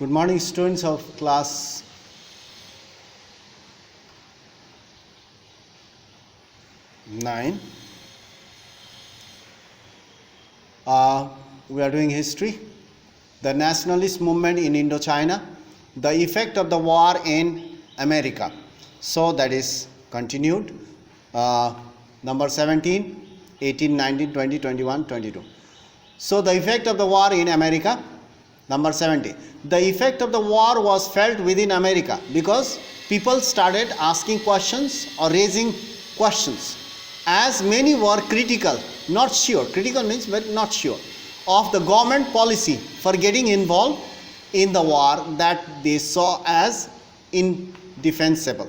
Good morning, students of class 9. We are doing history, the nationalist movement in Indochina, the effect of the war in America. So that is continued. Number 17, 18, 19, 20, 21, 22. So the effect of the war in America. Number 70. The effect of the war was felt within America because people started asking questions or raising questions, as many were critical, not sure. Critical means not sure of the government policy for getting involved in the war that they saw as indefensible.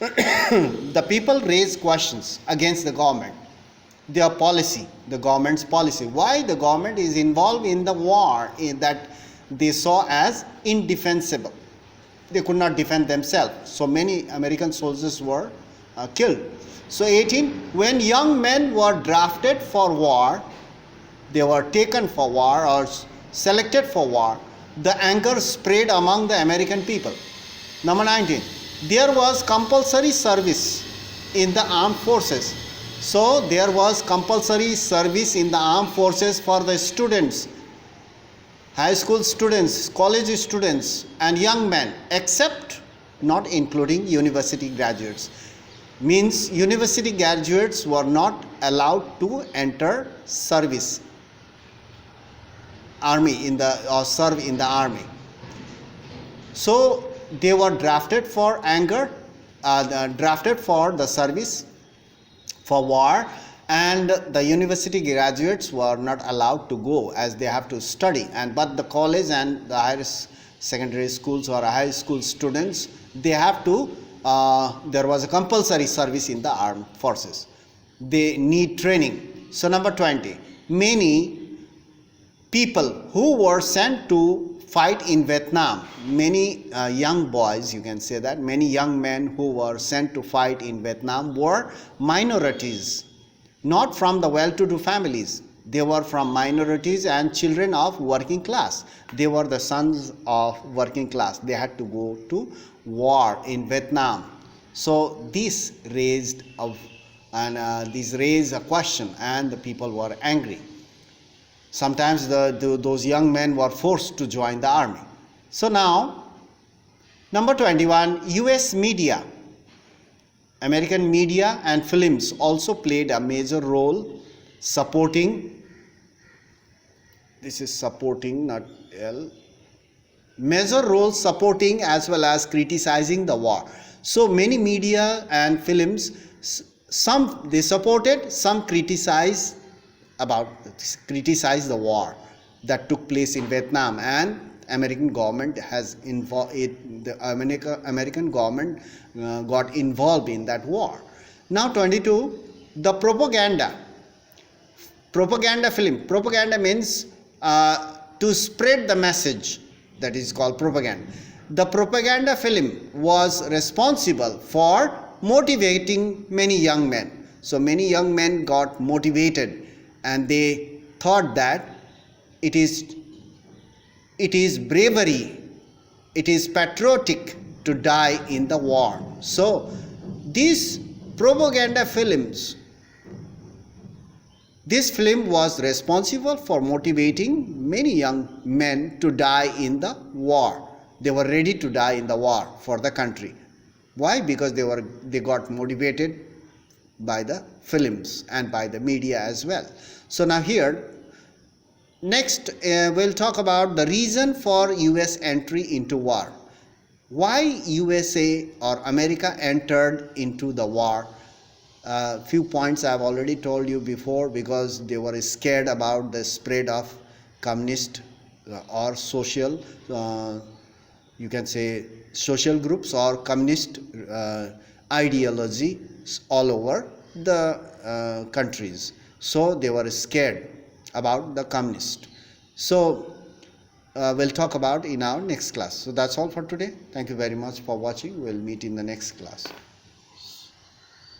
The people raised questions against the government, their policy, the government's policy. Why the government is involved in the war that they saw as indefensible. They could not defend themselves. So many American soldiers were killed. So 18, when young men were drafted for war, they were taken for war or selected for war, the anger spread among the American people. Number 19, there was compulsory service in the armed forces. So there was compulsory service in the armed forces for the students, high school students, college students and young men, except not including university graduates. Means university graduates were not allowed to enter service, army in the or serve in the army. So they were drafted for drafted for the service for war, and the university graduates were not allowed to go as they have to study. But the college and the higher secondary schools or high school students, they have to there was a compulsory service in the armed forces. They need training. So number 20, many people who were sent to fight in Vietnam, many young boys, you can say that, many young men who were sent to fight in Vietnam were minorities, not from the well-to-do families. They were from minorities and children of working class. They were the sons of working class. They had to go to war in Vietnam. So this raised a question, and the people were angry. Sometimes those young men were forced to join the army. So now, number 21, US media, American media and films also played a major role supporting, this is supporting, not L, major role supporting as well as criticizing the war. So many media and films, some they supported, some criticized the war that took place in Vietnam, and American government has American government got involved in that war. Now 22, the propaganda film. Propaganda means to spread the message, that is called propaganda. The propaganda film was responsible for motivating many young men. So many young men got motivated, and they thought that it is bravery, it is patriotic to die in the war. So these propaganda films, this film was responsible for motivating many young men to die in the war. They were ready to die in the war for the country. Why? Because they got motivated by the films and by the media as well. So now here, next we'll talk about the reason for US entry into war. Why USA or America entered into the war? Few points I have already told you before, because they were scared about the spread of communist or social, you can say social groups or communist ideology all over the countries. So they were scared about the communist. So we'll talk about in our next class. So that's all for today. Thank you very much for watching. We'll meet in the next class.